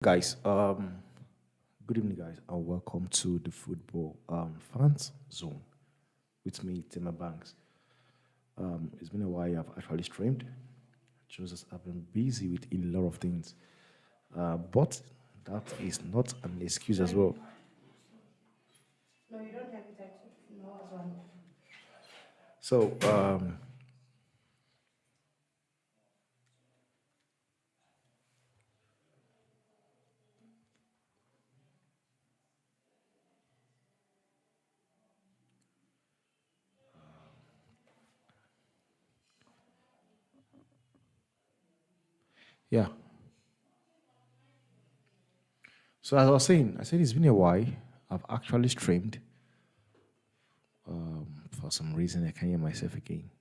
Guys, good evening, guys, and welcome to the football fans zone with me, Timmer Banks. It's been a while I've actually streamed, just as I've been busy with a lot of things, but that is not an excuse as well. So, yeah. So as I was saying, I said it's been a while. I've actually streamed. For some reason, I can't hear myself again.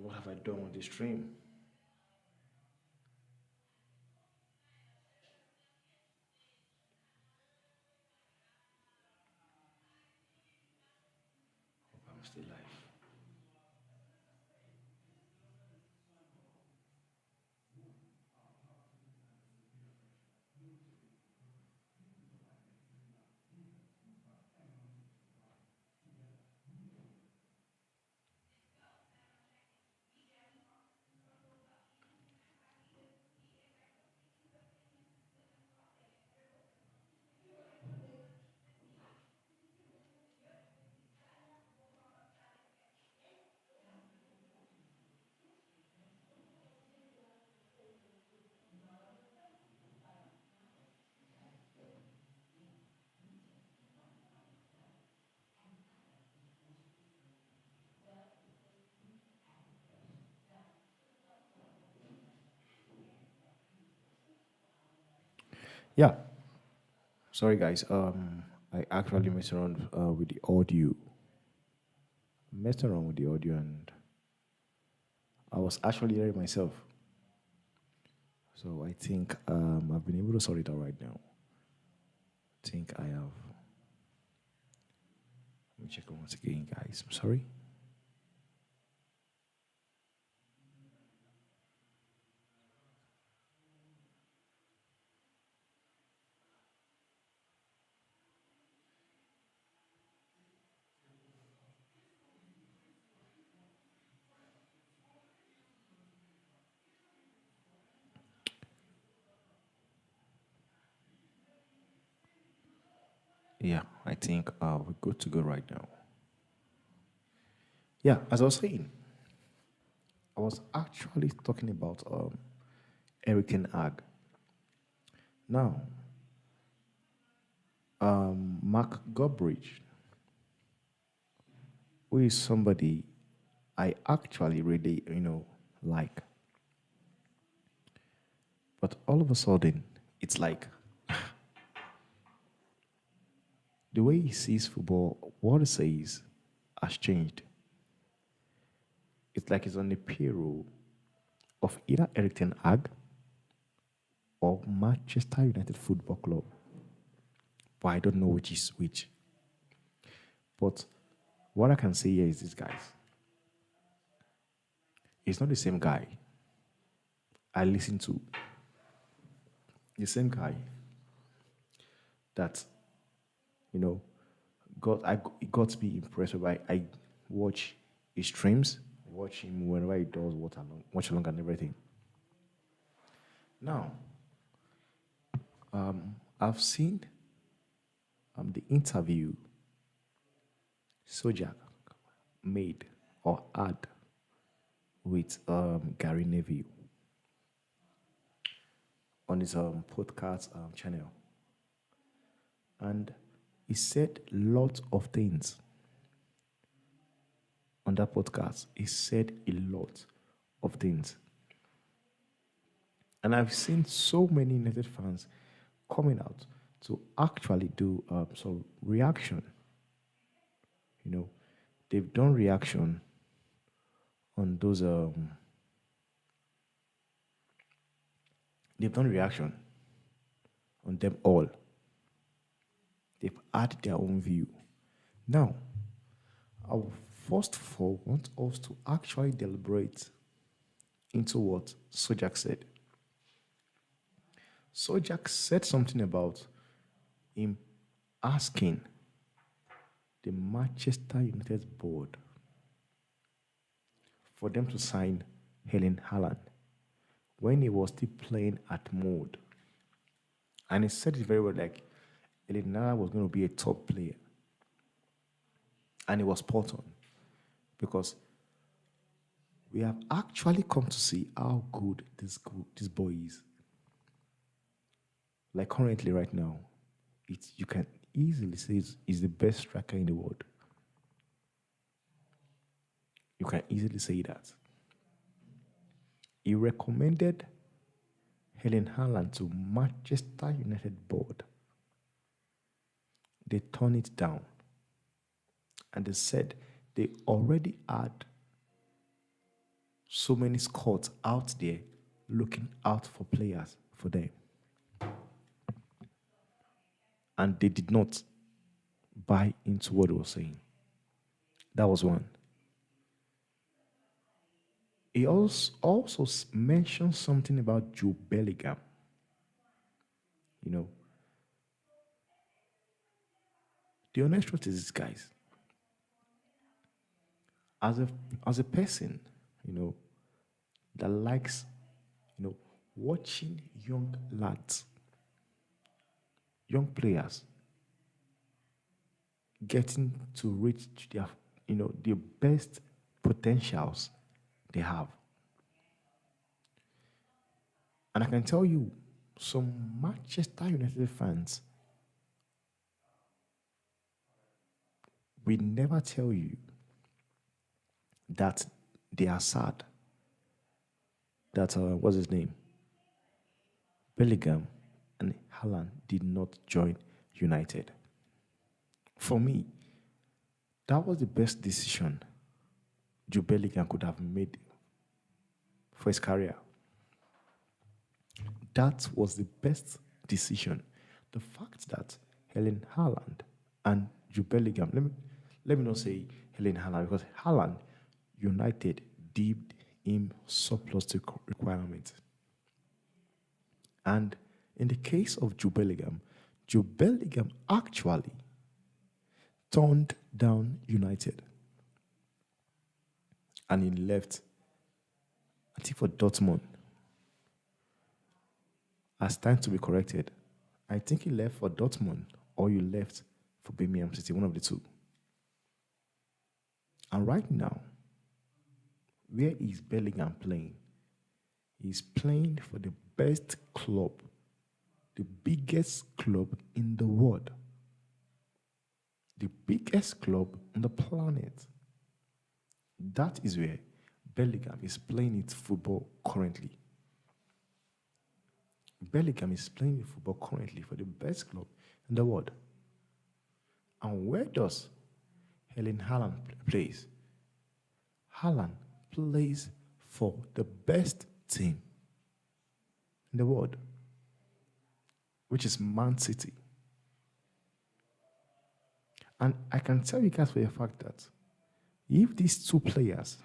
What have I done with the stream? I'm still live. Yeah. Sorry, guys. I actually messed around with the audio. Messed around with the audio, and I was actually hearing myself. So I think I've been able to sort it out right now. I think I have. Let me check it once again, guys. I'm sorry. Yeah, I think we're good to go right now. Yeah, as I was saying, I was actually talking about Erik Ten Hag. Now, Mark Gobridge, who is somebody I actually really, like. But all of a sudden, it's like the way he sees football, what he says has changed. It's like he's on the payroll of either Erik Ten Hag or Manchester United Football Club. But I don't know which is which. But what I can say here is this, guys. It's not the same guy I listen to. The same guy that, you know, it got to be impressed by. I watch his streams, watch him whenever he does watch along and everything. Now, I've seen the interview Sojak made or had with Gary Neville. on his podcast channel, and he said lots of things on that podcast. He said a lot of things, and I've seen so many United fans coming out to actually do some reaction. You know, they've done reaction on those. They've done reaction on them all. They've had their own view. Now, I will first of all want us to actually deliberate into what Sojak said. Sojak said something about him asking the Manchester United board for them to sign Erling Haaland when he was still playing at mode. And he said it very well, like Erling Haaland was going to be a top player. And he was spot on. Because we have actually come to see how good this boy is. Like currently right now, you can easily say he's the best striker in the world. You can easily say that. He recommended Erling Haaland to Manchester United board. They turned it down. And they said they already had so many scouts out there looking out for players for them. And they did not buy into what he was saying. That was one. He also mentioned something about Joe Bellingham. You know, the honest truth is this, guys. As a person, you know, that likes, you know, watching young lads, young players getting to reach their, you know, the best potentials they have. And I can tell you, some Manchester United fans will never tell you that they are sad that, what's his name? Bellingham and Haaland did not join United. For me, that was the best decision Jude Bellingham could have made for his career. That was the best decision. The fact that Erling Haaland and Jude Bellingham, let me not say Erling Haaland, because Haaland, United deemed him surplus to requirements. And in the case of Jude Bellingham actually turned down United. And he left, I think, for Dortmund. As time to be corrected, I think he left for Dortmund or you left for Birmingham City, one of the two. And right now, where is Bellingham playing? He's playing for the best club, the biggest club in the world, the biggest club on the planet. That is where Bellingham is playing its football currently. Bellingham is playing football currently for the best club in the world. And where does Erling Haaland plays? Haaland plays for the best team in the world, which is Man City. And I can tell you guys for a fact that if these two players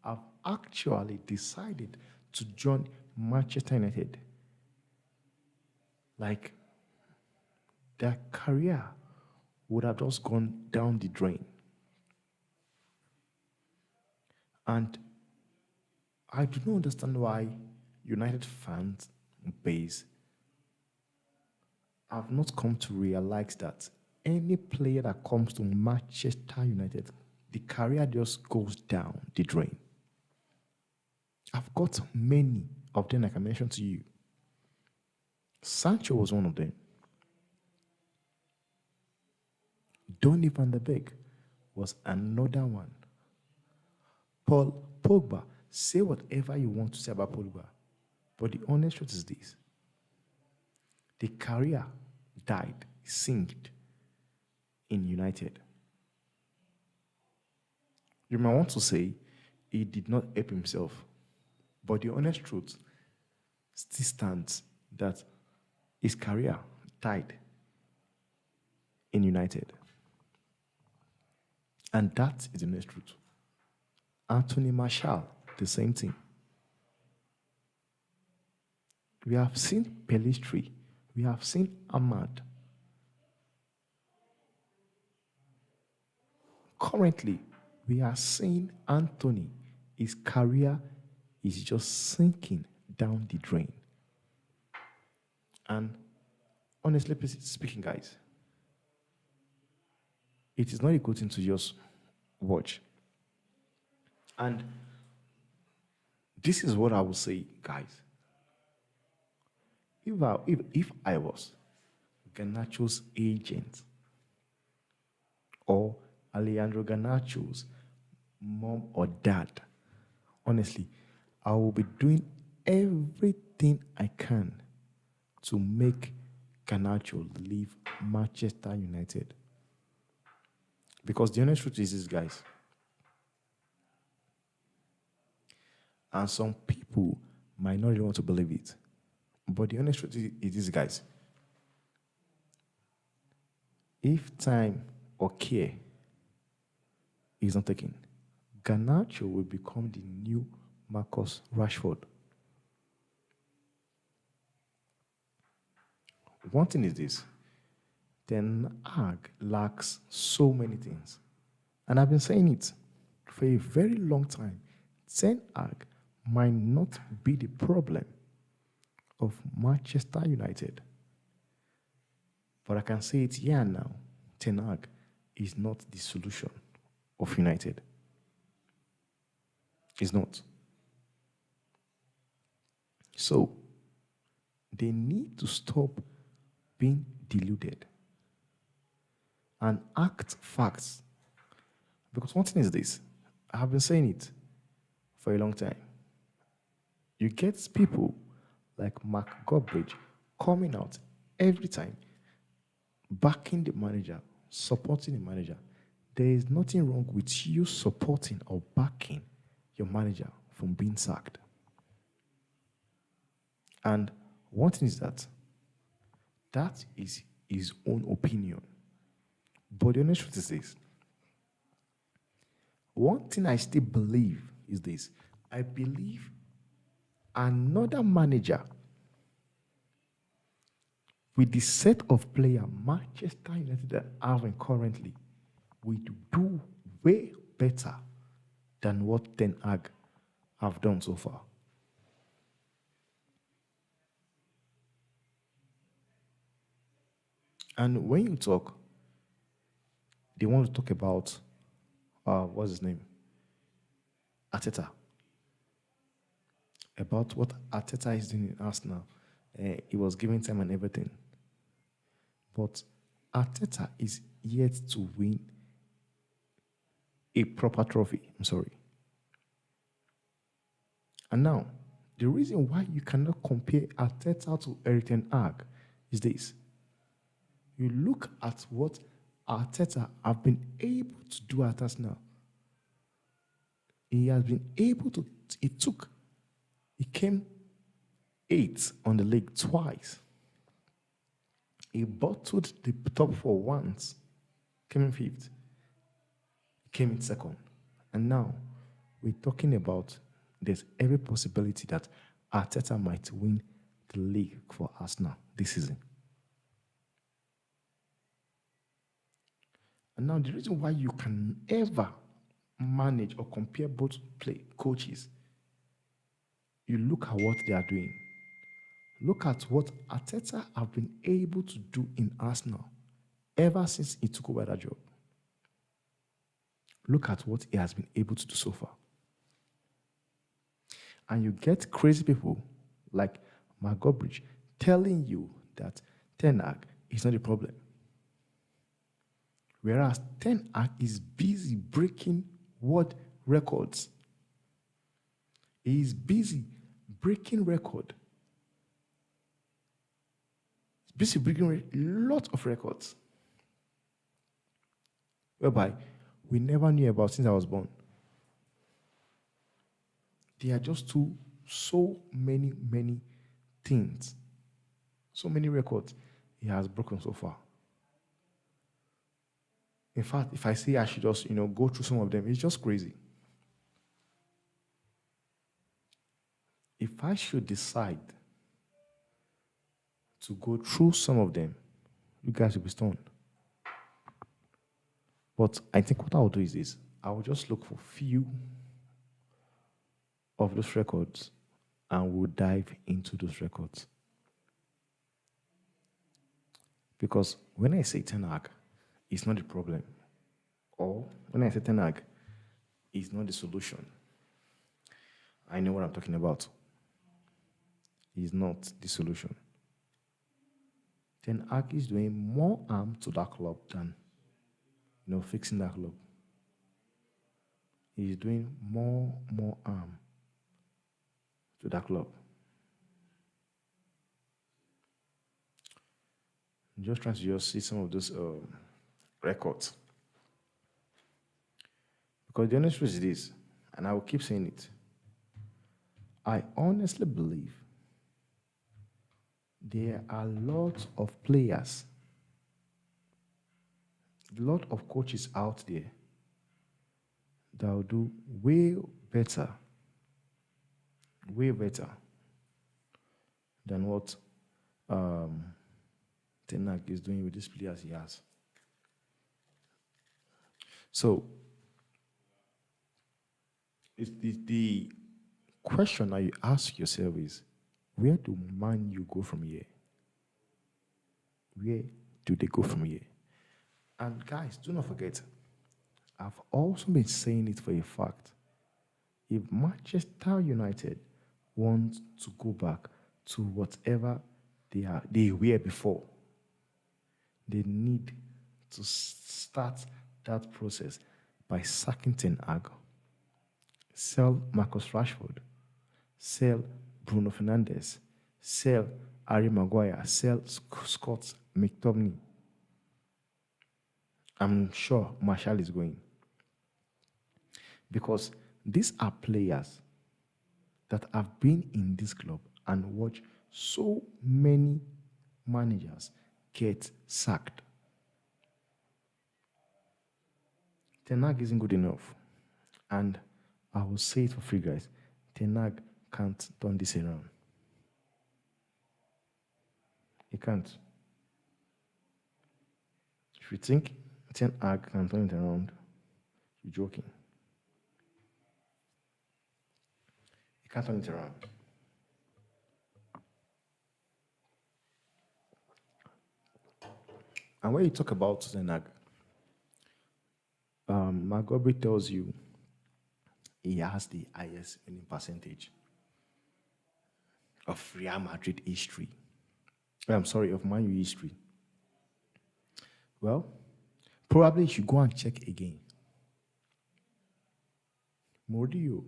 have actually decided to join Manchester United, like, their career would have just gone down the drain. And I do not understand why United fans base have not come to realize that any player that comes to Manchester United, the career just goes down the drain. I've got many of them I can mention to you. Sancho was one of them. Donny van der Beek was another one. Paul Pogba, say whatever you want to say about Pogba, but the honest truth is this. The career died, sinked in United. You might want to say he did not help himself, but the honest truth still stands that his career died in United. And that is the honest truth. Anthony Martial, the same thing. We have seen Pelistri. We have seen Ahmad. Currently, we are seeing Anthony. His career is just sinking down the drain. And honestly speaking, guys, it is not a good thing to just watch. And this is what I will say, guys. If I was Garnacho's agent or Alejandro Garnacho's mom or dad, honestly, I will be doing everything I can to make Garnacho leave Manchester United. Because the honest truth is this, guys. And some people might not really want to believe it. But the honest truth is this, guys. If time or care is not taken, Garnacho will become the new Marcus Rashford. One thing is this. Ten Hag lacks so many things. And I've been saying it for a very long time. Ten Hag might not be the problem of Manchester United. But I can say it here now. Ten Hag is not the solution of United. It's not. So, they need to stop being deluded and act facts. Because one thing is this, I have been saying it for a long time. You get people like Mark Goldbridge coming out every time, backing the manager, supporting the manager. There is nothing wrong with you supporting or backing your manager from being sacked. And one thing is that is his own opinion. But the honest truth is this. One thing I still believe is this. I believe another manager with the set of players Manchester United are having currently will do way better than what Ten Hag have done so far. And when you talk, they want to talk about, what's his name? Arteta. About what Arteta is doing in Arsenal. He was giving time and everything. But Arteta is yet to win a proper trophy. I'm sorry. And now, the reason why you cannot compare Arteta to Erik Ten Hag is this. You look at what Arteta have been able to do at Arsenal. He has been able to, he came 8th on the league twice. He bottled the top 4 once, came in 5th, came in 2nd. And now, we're talking about there's every possibility that Arteta might win the league for Arsenal this season. And now, the reason why you can ever manage or compare both coaches, you look at what they are doing. Look at what Arteta have been able to do in Arsenal ever since he took over that job. Look at what he has been able to do so far. And you get crazy people like Mark Goldbridge telling you that Ten Hag is not a problem. Whereas Ten Hag is busy breaking what records? He is busy breaking record. He's busy breaking a lot of records. Whereby we never knew about since I was born. There are just so many things, so many records he has broken so far. In fact, if I say I should just, go through some of them, it's just crazy. If I should decide to go through some of them, you guys will be stunned. But I think what I'll do is this. I will just look for few of those records and we'll dive into those records. Because when I say Ten Hag, it's not the problem. Or when I say Ten Hag, it's not the solution. I know what I'm talking about. It's not the solution. Ten Hag is doing more harm to that club than fixing that club. He's doing more harm to that club. I'm just trying to see some of those records. Because the honest truth is this, and I will keep saying it, I honestly believe there are lots of players, a lot of coaches out there that will do way better than what Ten Hag is doing with these players he has. So, the question that you ask yourself is, where do Man U go from here? Where do they go from here? And guys, do not forget, I've also been saying it for a fact. If Manchester United want to go back to whatever they were before, they need to start that process by sacking Ten Hag, sell Marcus Rashford, sell Bruno Fernandes, sell Harry Maguire, sell Scott McTominay. I'm sure Marshall is going. Because these are players that have been in this club and watched so many managers get sacked. Ten Hag isn't good enough. And I will say it for free, guys. Ten Hag can't turn this around. He can't. If you think Ten Hag can turn it around, you're joking. He can't turn it around. And when you talk about Ten Hag, Magobri tells you he has the highest winning percentage of Real Madrid history. Of Man U history. Well, probably you should go and check again. Mourinho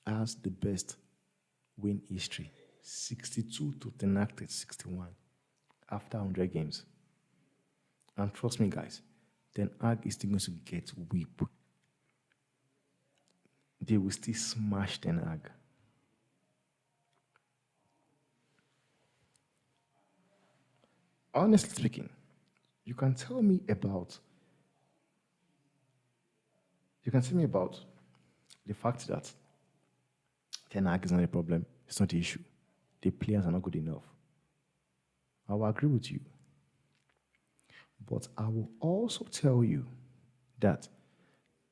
has the best win history, 62 to Ten Hag 61 after 100 games. And trust me, guys, Ten Hag is still going to get whipped. They will still smash Ten Hag. Honestly speaking, you can tell me about the fact that Ten Hag is not a problem. It's not the issue. The players are not good enough. I will agree with you. But I will also tell you that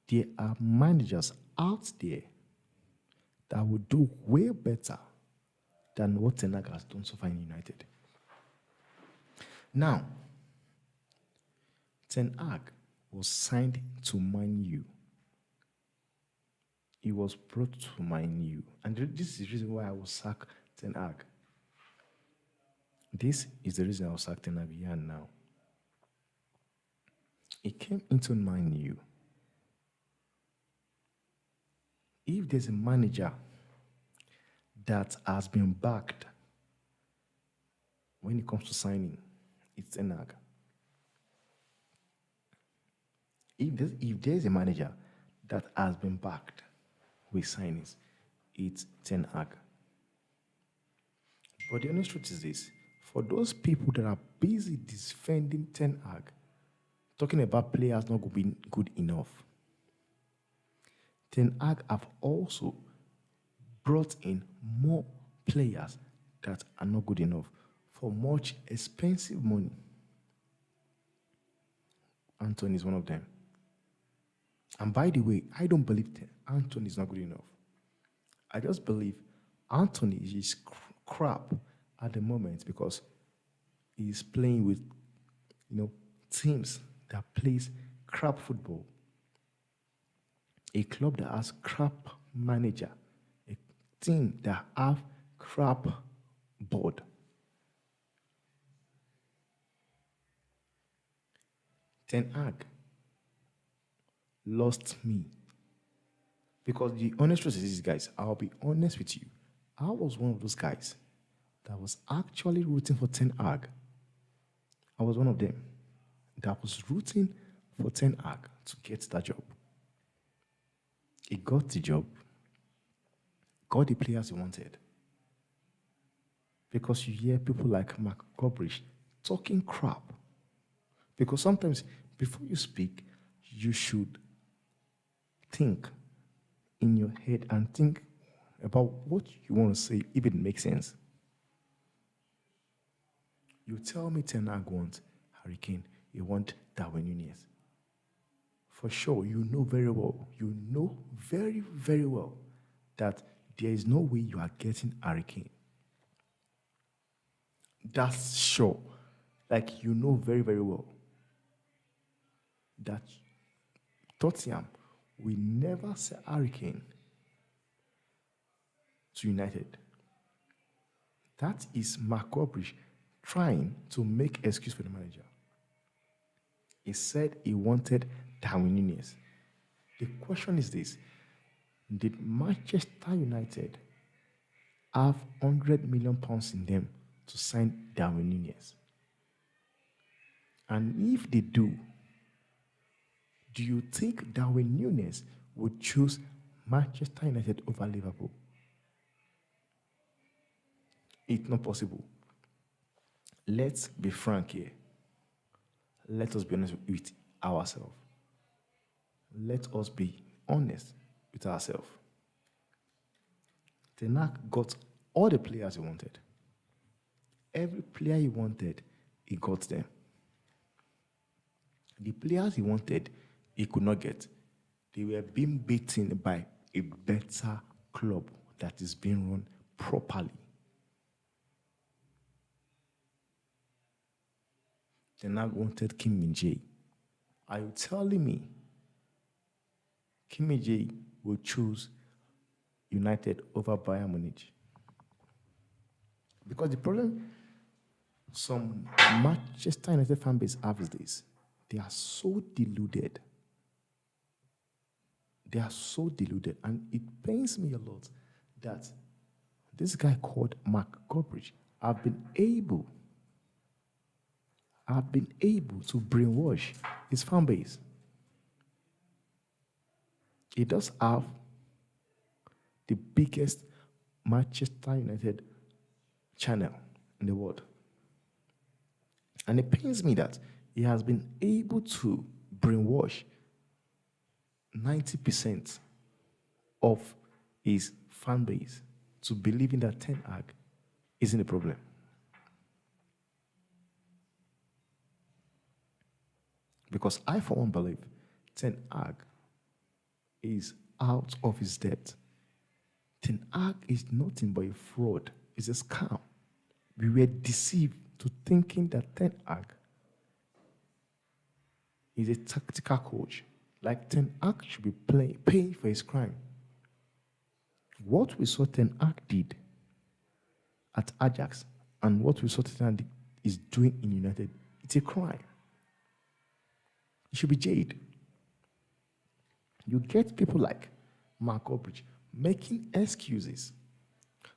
there are managers out there that will do way better than what Ten Hag has done so far in United. Now, Ten Hag was signed to Man U. He was brought to Man U. And this is the reason why I will sack Ten Hag. This is the reason I was acting like here and now. It came into my new. If there's a manager that has been backed when it comes to signing, it's Ten Hag. If there's a manager that has been backed with signings, it's Ten Hag. But the honest truth is this: for those people that are busy defending Ten Hag, talking about players not being good enough, Ten Hag have also brought in more players that are not good enough for much expensive money. Anthony is one of them. And by the way, I don't believe Anthony is not good enough. I just believe Anthony is crap at the moment because he's playing with, teams that plays crap football. A club that has crap manager, a team that have crap board. Ten Hag lost me. Because the honest truth is this, guys, I'll be honest with you. I was one of those guys that was actually rooting for Ten Hag. I was one of them that was rooting for Ten Hag to get that job. He got the job, got the players he wanted. Because you hear people like Mark Gobrich talking crap. Because sometimes before you speak, you should think in your head and think about what you want to say, if it makes sense. You tell me Ten Hag wants Harry Kane, you want Darwin Núñez. For sure, you know very well that there is no way you are getting Harry Kane. That's sure. Like, you know very, very well that Tottenham will never sell Harry Kane to United. That is Mark Gobrich trying to make excuse for the manager. He said he wanted Darwin Núñez. The question is this: did Manchester United have £100 million in them to sign Darwin Núñez? And if they do you think Darwin Núñez would choose Manchester United over Liverpool? It's not possible. Let's be frank here. Let us be honest with ourselves. Let us be honest with ourselves. Ten Hag got all the players he wanted. Every player he wanted, he got them. The players he wanted, he could not get. They were being beaten by a better club that is being run properly. Ten Hag wanted Kim Min-jae. Are you telling me Kim Min-jae will choose United over Bayern Munich? Because the problem some Manchester United fan base have is this: they are so deluded. And it pains me a lot that this guy called Mark Gobrich have been able to brainwash his fan base. He does have the biggest Manchester United channel in the world. And it pains me that he has been able to brainwash 90% of his fan base to believing that Ten Hag isn't a problem. Because I, for one, believe Ten Hag is out of his depth. Ten Hag is nothing but a fraud. It's a scam. We were deceived to thinking that Ten Hag is a tactical coach. Like Ten Hag should be paying for his crime. What we saw Ten Hag did at Ajax and what we saw Tottenham is doing in United, it's a crime. It should be jailed. You get people like Mark Obridge making excuses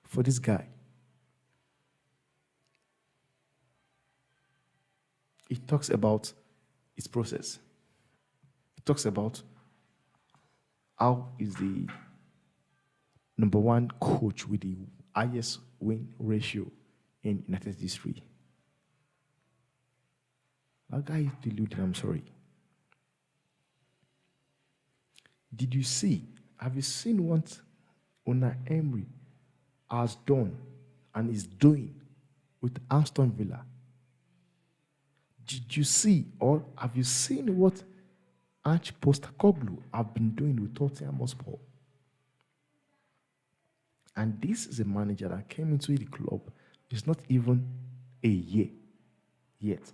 for this guy. He talks about his process. He talks about how is the number one coach with the highest win ratio in United history. That guy is deluded, I'm sorry. Did you see, have you seen what Unai Emery has done and is doing with Aston Villa? Did you see, or have you seen what Ange Postecoglou have been doing with Tottenham Hotspur? And this is a manager that came into the club. It's not even a year yet.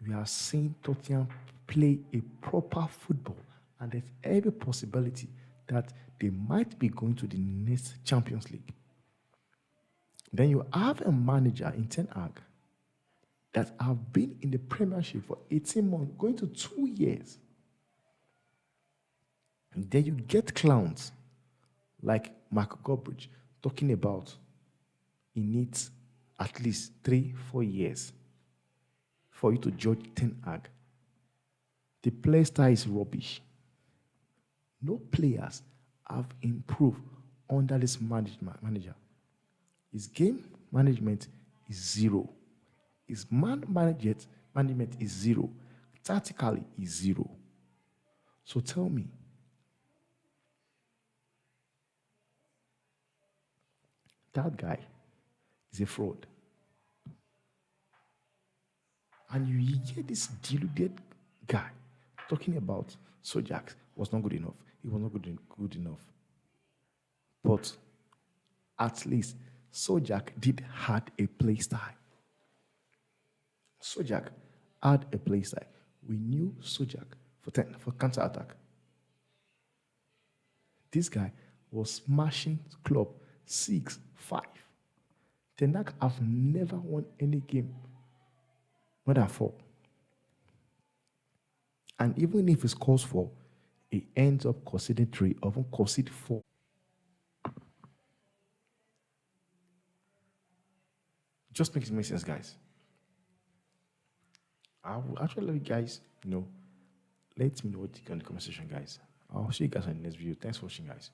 We are seeing Tottenham play a proper football, and there's every possibility that they might be going to the next Champions League. Then you have a manager in Ten Hag that have been in the Premiership for 18 months, going to 2 years. And then you get clowns like Mark Goldbridge talking about he needs at least 3-4 years for you to judge Ten Hag. The play style is rubbish. No players have improved under this manager. His game management is zero. His man management is zero. Tactically is zero. So tell me, that guy is a fraud. And you hear this deluded guy talking about Sojak was not good enough. He was not good enough. But at least Sojak did had a play style. Sojak had a play style. We knew Sojak for counter-attack. This guy was smashing club 6-5. Ten Hag have never won any game more than 4. And even if he scores 4, he ends up conceding 3 or even concede 4. Just makes sense, guys. I will actually let you guys know. Let me know what you think on the conversation, guys. I'll see you guys on the next video. Thanks for watching, guys.